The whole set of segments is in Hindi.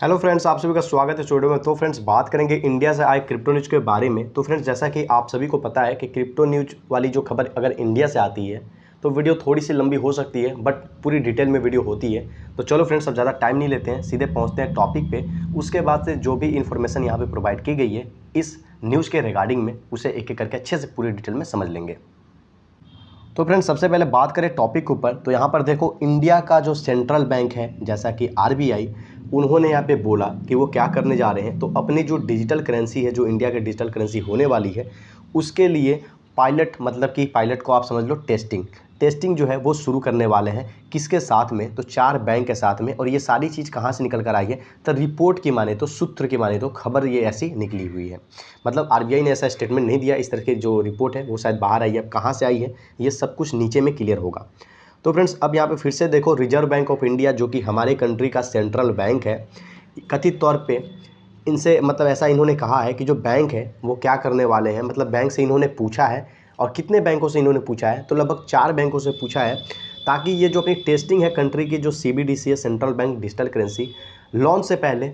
हेलो फ्रेंड्स, आप सभी का स्वागत है इस वीडियो में। तो फ्रेंड्स, बात करेंगे इंडिया से आए क्रिप्टो न्यूज़ के बारे में। तो फ्रेंड्स, जैसा कि आप सभी को पता है कि क्रिप्टो न्यूज़ वाली जो खबर अगर इंडिया से आती है तो वीडियो थोड़ी सी लंबी हो सकती है, बट पूरी डिटेल में वीडियो होती है। तो चलो फ्रेंड्स, अब ज़्यादा टाइम नहीं लेते हैं, सीधे पहुँचते हैं टॉपिक पे। उसके बाद से जो भी इन्फॉर्मेशन यहाँ पर प्रोवाइड की गई है इस न्यूज़ के रिगार्डिंग में, उसे एक एक करके अच्छे से पूरी डिटेल में समझ लेंगे। तो फ्रेंड्स, सबसे पहले बात करें टॉपिक के ऊपर, तो यहाँ पर देखो, इंडिया का जो सेंट्रल बैंक है जैसा कि आरबीआई, उन्होंने यहाँ पे बोला कि वो क्या करने जा रहे हैं। तो अपनी जो डिजिटल करेंसी है, जो इंडिया की डिजिटल करेंसी होने वाली है, उसके लिए पायलट, मतलब कि पायलट को आप समझ लो टेस्टिंग जो है वो शुरू करने वाले हैं। किसके साथ में? तो 4 बैंक के साथ में। और ये सारी चीज़ कहाँ से निकल कर आई है? तो रिपोर्ट की माने तो, सूत्र की माने तो खबर ये ऐसी निकली हुई है। मतलब आरबीआई ने ऐसा स्टेटमेंट नहीं दिया, इस तरह की जो रिपोर्ट है वो शायद बाहर आई है। अब कहाँ से आई है ये सब कुछ नीचे में क्लियर होगा। तो फ्रेंड्स, अब यहाँ पे फिर से देखो, रिजर्व बैंक ऑफ इंडिया जो कि हमारे कंट्री का सेंट्रल बैंक है, कथित तौर पे इनसे, मतलब ऐसा इन्होंने कहा है कि जो बैंक है वो क्या करने वाले हैं। मतलब बैंक से इन्होंने पूछा है, और कितने बैंकों से इन्होंने पूछा है? तो लगभग 4 बैंकों से पूछा है, ताकि ये जो अपनी टेस्टिंग है कंट्री की, जो सीबीडीसी है, central bank digital currency, launch से पहले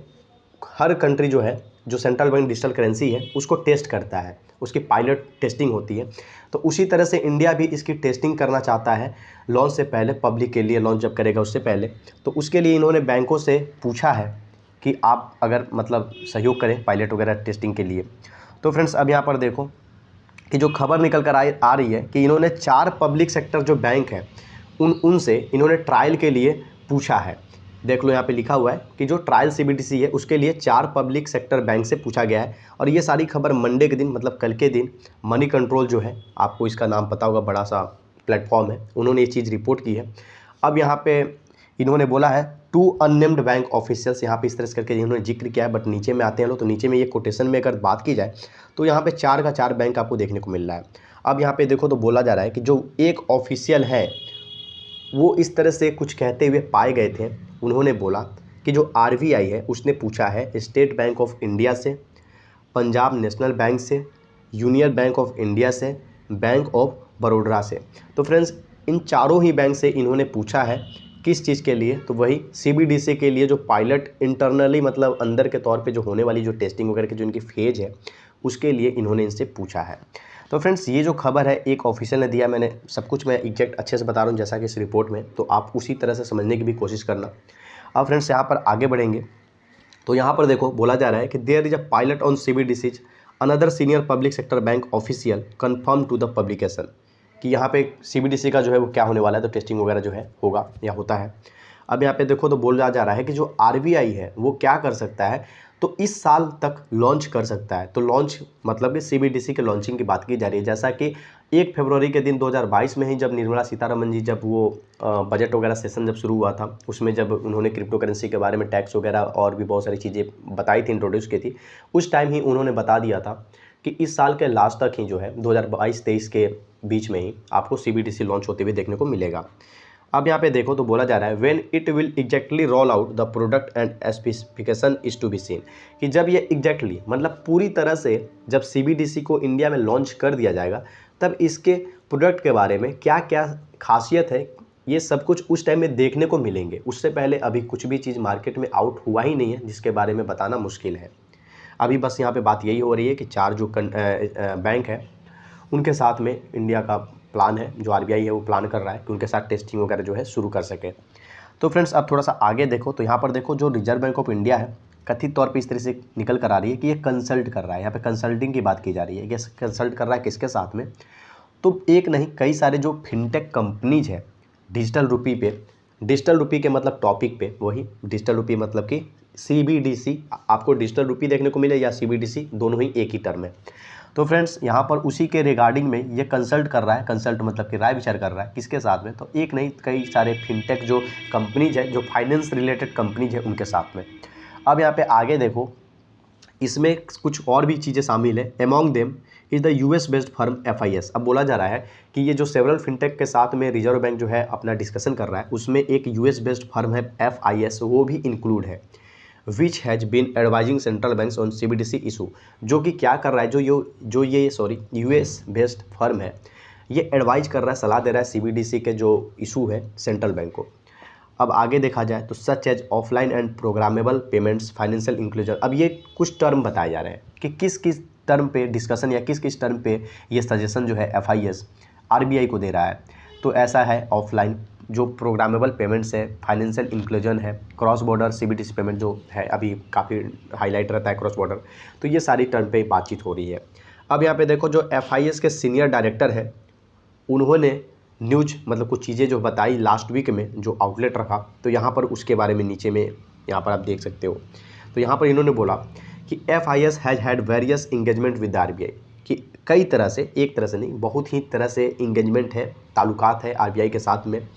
हर कंट्री जो है, जो सेंट्रल बैंक डिजिटल करेंसी है उसको टेस्ट करता है, उसकी पायलट टेस्टिंग होती है। तो उसी तरह से इंडिया भी इसकी टेस्टिंग करना चाहता है लॉन्च से पहले, पब्लिक के लिए लॉन्च जब करेगा उससे पहले। तो उसके लिए इन्होंने बैंकों से पूछा है कि आप अगर मतलब सहयोग करें पायलट वगैरह टेस्टिंग के लिए। तो फ्रेंड्स, अब यहाँ पर देखो कि जो खबर निकल कर आ रही है कि इन्होंने 4 पब्लिक सेक्टर जो बैंक हैं उनसे इन्होंने ट्रायल के लिए पूछा है। देख लो, यहाँ पे लिखा हुआ है कि जो ट्रायल सीबीडीसी है उसके लिए 4 पब्लिक सेक्टर बैंक से पूछा गया है। और ये सारी खबर मंडे के दिन, मतलब कल के दिन, मनी कंट्रोल जो है, आपको इसका नाम पता होगा, बड़ा सा प्लेटफॉर्म है, उन्होंने ये चीज़ रिपोर्ट की है। अब यहाँ पे इन्होंने बोला है टू अननेम्ड बैंक ऑफिशियल्स, यहाँ पे इस तरह से करके इन्होंने जिक्र किया है। बट नीचे में आते हैं लोग, तो नीचे में ये कोटेशन में अगर बात की जाए तो यहाँ पे 4 का 4 बैंक आपको देखने को मिल रहा है। अब यहाँ पे देखो, तो बोला जा रहा है कि जो एक ऑफिशियल है वो इस तरह से कुछ कहते हुए पाए गए थे। उन्होंने बोला कि जो आरबीआई है उसने पूछा है स्टेट बैंक ऑफ इंडिया से, पंजाब नेशनल बैंक से, यूनियन बैंक ऑफ इंडिया से, बैंक ऑफ बड़ौदा से। तो फ्रेंड्स, इन चारों ही बैंक से इन्होंने पूछा है। किस चीज़ के लिए? तो वही सीबीडीसी के लिए, जो पायलट इंटरनली, मतलब अंदर के तौर पे जो होने वाली जो टेस्टिंग वगैरह की जो इनकी फेज है, उसके लिए इन्होंने इनसे पूछा है। तो फ्रेंड्स, ये जो खबर है एक ऑफिशियल ने दिया, मैंने सब कुछ मैं एग्जैक्ट अच्छे से बता रहा हूँ जैसा कि इस रिपोर्ट में, तो आप उसी तरह से समझने की भी कोशिश करना। अब फ्रेंड्स, यहाँ पर आगे बढ़ेंगे तो यहाँ पर देखो, बोला जा रहा है कि there is a pilot on CBDCs, another senior public sector bank official confirm to the publication, कि यहाँ पे सीबीडीसी का जो है वो क्या होने वाला है, तो टेस्टिंग वगैरह जो है होगा या होता है। अब यहाँ पे देखो, तो बोला जा रहा है कि जो आरबीआई है वो क्या कर सकता है, तो इस साल तक लॉन्च कर सकता है। तो लॉन्च मतलब कि सीबीडीसी के लॉन्चिंग की बात की जा रही है। जैसा कि 1 फरवरी के दिन 2022 में ही, जब निर्मला सीतारमन जी, जब वो बजट वगैरह सेशन जब शुरू हुआ था, उसमें जब उन्होंने क्रिप्टो करेंसी के बारे में टैक्स वगैरह और भी बहुत सारी चीज़ें बताई थी, इंट्रोड्यूस की थी, उस टाइम ही उन्होंने बता दिया था कि इस साल के लास्ट तक ही जो है 2022-23 के बीच में ही आपको सीबीडीसी लॉन्च होते हुए देखने को मिलेगा। अब यहाँ पे देखो, तो बोला जा रहा है when it will exactly roll out the product and specification is to be seen, कि जब ये एग्जैक्टली मतलब पूरी तरह से जब सीबीडीसी को इंडिया में लॉन्च कर दिया जाएगा, तब इसके प्रोडक्ट के बारे में क्या क्या खासियत है, ये सब कुछ उस टाइम में देखने को मिलेंगे। उससे पहले अभी कुछ भी चीज़ मार्केट में आउट हुआ ही नहीं है, जिसके बारे में बताना मुश्किल है। अभी बस यहाँ पे बात यही हो रही है कि 4 जो बैंक है उनके साथ में इंडिया का प्लान है, जो आरबीआई है वो प्लान कर रहा है कि उनके साथ टेस्टिंग वगैरह जो है शुरू कर सके। तो फ्रेंड्स, अब थोड़ा सा आगे देखो, तो यहाँ पर देखो, जो रिजर्व बैंक ऑफ इंडिया है, कथित तौर पे इस तरह से निकल कर आ रही है कि ये कंसल्ट कर रहा है। यहाँ पे कंसल्टिंग की बात की जा रही है। ये कंसल्ट कर रहा है किसके साथ में? तो एक नहीं, कई सारे जो फिनटेक कंपनीज है डिजिटल रूपी पे, डिजिटल रूपी के मतलब टॉपिक पे, वही डिजिटल रूपी मतलब कि सीबीडीसी, आपको डिजिटल रूपी देखने को मिले या सीबीडीसी, दोनों ही एक ही टर्म है। तो फ्रेंड्स, यहाँ पर उसी के रिगार्डिंग में ये कंसल्ट कर रहा है। कंसल्ट मतलब कि राय विचार कर रहा है किसके साथ में? तो एक नहीं, कई सारे फिनटेक जो कंपनीज है, जो फाइनेंस रिलेटेड कंपनीज है, उनके साथ में। अब यहाँ पे आगे देखो, इसमें कुछ और भी चीज़ें शामिल है। Among them is the US based firm FIS. अब बोला जा रहा है कि ये जो सेवरल फिनटेक के साथ में रिजर्व बैंक जो है अपना डिस्कशन कर रहा है, उसमें एक यूएस बेस्ड फर्म है एफआईएस, वो भी इंक्लूड है, which has been advising central banks on CBDC issue. जो कि क्या कर रहा है, जो ये यूएस बेस्ड फर्म है, ये एडवाइज कर रहा है, सलाह दे रहा है सीबीडीसी के जो इशू है सेंट्रल बैंक को। अब आगे देखा जाए तो such as offline and programmable payments, financial inclusion. अब ये कुछ टर्म बताए जा रहे हैं कि किस किस टर्म पे डिस्कशन या किस किस टर्म पे ये सजेशन जो है FIS RBI को दे रहा है। तो ऐसा है ऑफलाइन जो प्रोग्रामेबल पेमेंट्स है, फाइनेंशियल इंक्लूजन है, क्रॉस बॉर्डर CBDC पेमेंट जो है अभी काफ़ी हाईलाइट रहता है क्रॉस बॉर्डर। तो ये सारी टर्म पे बातचीत हो रही है। अब यहाँ पे देखो जो FIS के सीनियर डायरेक्टर है उन्होंने न्यूज मतलब कुछ चीज़ें जो बताई लास्ट वीक में जो आउटलेट रखा, तो यहाँ पर उसके बारे में नीचे में यहाँ पर आप देख सकते हो। तो यहाँ पर इन्होंने बोला कि FIS has had various engagement with RBI, कि कई तरह से, एक तरह से नहीं, बहुत ही तरह से इंगेजमेंट है, ताल्लुकात है RBI के साथ में।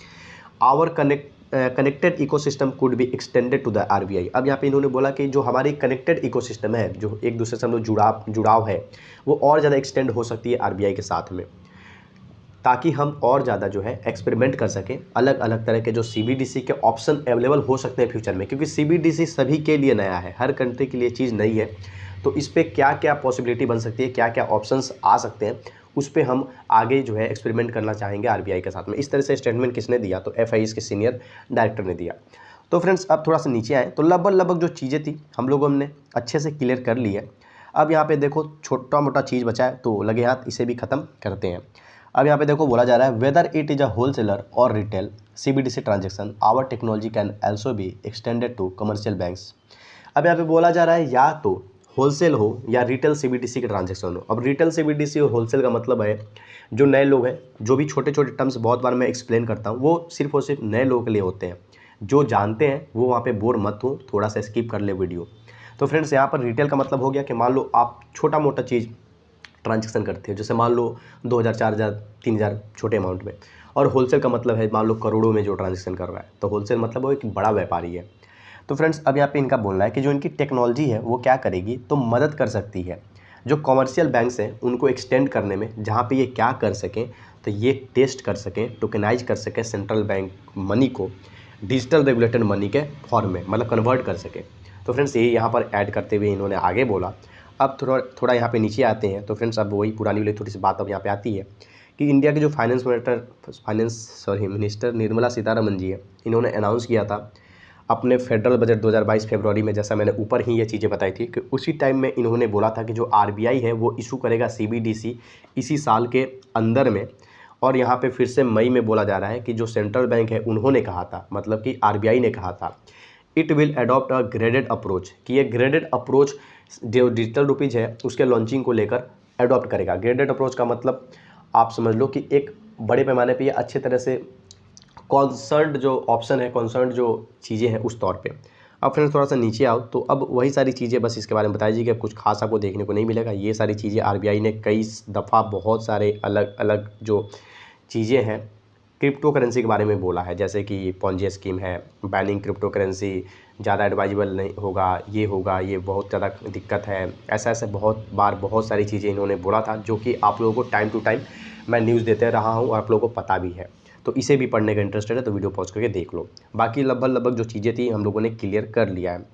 Our connected ecosystem could be extended to the RBI। अब यहाँ पे इन्होंने बोला कि जो हमारी कनेक्टेड इकोसिस्टम है, जो एक दूसरे से हम लोग जुड़ाव है, वो और ज़्यादा एक्सटेंड हो सकती है RBI के साथ में, ताकि हम और ज़्यादा जो है एक्सपेरिमेंट कर सकें। अलग अलग तरह के जो CBDC के ऑप्शन अवेलेबल हो सकते हैं फ्यूचर में, क्योंकि CBDC सभी के लिए नया है, हर कंट्री के लिए चीज़ नई है। तो इस पर क्या क्या पॉसिबिलिटी बन सकती है, क्या क्या ऑप्शंस आ सकते हैं, उस पर हम आगे जो है एक्सपेरिमेंट करना चाहेंगे RBI के साथ में। इस तरह से स्टेटमेंट किसने दिया, तो FIS के सीनियर डायरेक्टर ने दिया। तो फ्रेंड्स अब थोड़ा सा नीचे आए तो लगभग जो चीज़ें थी हम लोगों ने अच्छे से क्लियर कर ली है। अब यहाँ पे देखो छोटा मोटा चीज़ बचा है, तो लगे हाथ इसे भी ख़त्म करते हैं। अब यहाँ पे देखो बोला जा रहा है whether it is a wholesaler और retail CBDC transaction, our technology can also be extended to commercial banks. अब यहाँ पे बोला जा रहा है या तो होलसेल हो या रिटेल CBDC के ट्रांजेक्शन हो। अब रिटेल CBDC और होलसेल का मतलब है जो नए लोग हैं, जो भी छोटे छोटे टर्म्स बहुत बार मैं एक्सप्लेन करता हूँ, वो सिर्फ और सिर्फ नए लोगों के लिए होते हैं। जो जानते हैं वो वहाँ पे बोर मत हो, थोड़ा सा स्किप कर ले वीडियो। तो फ्रेंड्स यहाँ पर रिटेल का मतलब हो गया कि मान लो आप छोटा मोटा चीज़ ट्रांजेक्शन करते हो, जैसे मान लो 2000, 4000, 3000 छोटे अमाउंट में। और होलसेल का मतलब है मान लो करोड़ों में जो ट्रांजेक्शन कर रहा है, तो होलसेल मतलब वो एक बड़ा व्यापारी है। तो फ्रेंड्स अब यहाँ पे इनका बोलना है कि जो इनकी टेक्नोलॉजी है वो क्या करेगी, तो मदद कर सकती है जो कमर्शियल बैंक्स हैं उनको एक्सटेंड करने में, जहाँ पे ये क्या कर सकें, तो ये टेस्ट कर सकें, टोकनाइज कर सकें सेंट्रल बैंक मनी को डिजिटल रेगुलेटेड मनी के फॉर्म में, मतलब कन्वर्ट कर सकें। तो फ्रेंड्स ये यहाँ पर ऐड करते हुए इन्होंने आगे बोला। अब थोड़ा यहाँ पे नीचे आते हैं। तो फ्रेंड्स अब वही पुरानी वाली थोड़ी सी बात अब यहाँ पे आती है कि इंडिया के जो फाइनेंस मिनिस्टर निर्मला सीतारमन जी है, इन्होंने अनाउंस किया था अपने फेडरल बजट 2022 फरवरी में, जैसा मैंने ऊपर ही ये चीज़ें बताई थी, कि उसी टाइम में इन्होंने बोला था कि जो RBI है वो इशू करेगा CBDC इसी साल के अंदर में। और यहाँ पे फिर से मई में बोला जा रहा है कि जो सेंट्रल बैंक है उन्होंने कहा था, मतलब कि RBI ने कहा था, it will adopt a graded approach, कि ये ग्रेडेड अप्रोच जो डिजिटल रुपीज़ है उसके लॉन्चिंग को लेकर अडॉप्ट करेगा। ग्रेडेड अप्रोच का मतलब आप समझ लो कि एक बड़े पैमाने पे ये अच्छे तरह से कॉन्सर्न्ड जो ऑप्शन है, कॉन्सर्न्ड जो चीज़ें हैं उस तौर पे। अब फ्रेंड्स थोड़ा सा नीचे आओ तो अब वही सारी चीज़ें बस इसके बारे में बताई जाएगी। अब कुछ खास आपको देखने को नहीं मिलेगा। ये सारी चीज़ें RBI ने कई दफ़ा बहुत सारे अलग अलग जो चीज़ें हैं क्रिप्टो करेंसी के बारे में बोला है, जैसे कि पॉन्जी स्कीम है, बैनिंग क्रिप्टो करेंसी ज़्यादा एडवाइजेबल नहीं होगा, ये बहुत ज़्यादा दिक्कत है, ऐसा बहुत बार बहुत सारी चीज़ें इन्होंने बोला था, जो कि आप लोगों को टाइम टू टाइम मैं न्यूज़ देते रहा हूँ और आप लोगों को पता भी है। तो इसे भी पढ़ने का इंटरेस्टेड है तो वीडियो पॉज करके देख लो। बाकी लगभग जो चीज़ें थी हम लोगों ने क्लियर कर लिया है।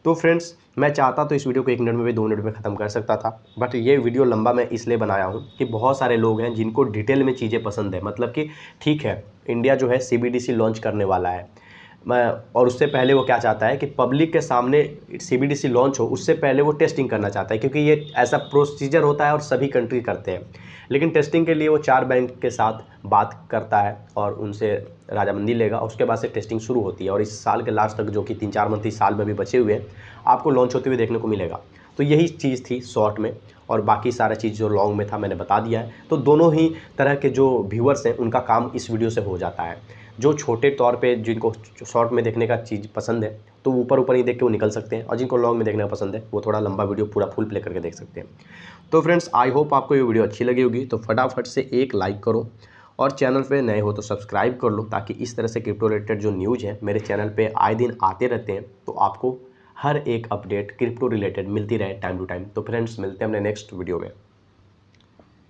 तो फ्रेंड्स मैं चाहता तो इस वीडियो को 1 मिनट में भी 2 मिनट में ख़त्म कर सकता था, बट ये वीडियो लंबा मैं इसलिए बनाया हूँ कि बहुत सारे लोग हैं जिनको डिटेल में चीज़ें पसंद है। मतलब कि ठीक है, इंडिया जो है CBDC लॉन्च करने वाला है, और उससे पहले वो क्या चाहता है कि पब्लिक के सामने CBDC लॉन्च हो, उससे पहले वो टेस्टिंग करना चाहता है, क्योंकि ये ऐसा प्रोसीजर होता है और सभी कंट्री करते हैं। लेकिन टेस्टिंग के लिए वो 4 बैंक के साथ बात करता है और उनसे रजामंदी लेगा, उसके बाद से टेस्टिंग शुरू होती है। और इस साल के लास्ट तक, जो कि 3-4 मंथ इस साल में भी बचे हुए हैं, आपको लॉन्च होते हुए देखने को मिलेगा। तो यही चीज़ थी शॉर्ट में, और बाकी सारा चीज़ जो लॉन्ग में था मैंने बता दिया है। तो दोनों ही तरह के जो व्यूअर्स हैं उनका काम इस वीडियो से हो जाता है। जो छोटे तौर पे जिनको शॉर्ट में देखने का चीज़ पसंद है तो ऊपर ही देख के वो निकल सकते हैं, और जिनको लॉन्ग में देखना पसंद है वो थोड़ा लंबा वीडियो पूरा फुल प्ले करके देख सकते हैं। तो फ्रेंड्स आई होप आपको ये वीडियो अच्छी लगी होगी। तो फटाफट से एक लाइक करो, और चैनल पे नए हो तो सब्सक्राइब कर लो, ताकि इस तरह से क्रिप्टो रिलेटेड जो न्यूज़ है मेरे चैनल पे आए दिन आते रहते हैं, तो आपको हर एक अपडेट क्रिप्टो रिलेटेड मिलती रहे टाइम टू टाइम। तो फ्रेंड्स मिलते हैं अपने नेक्स्ट वीडियो में।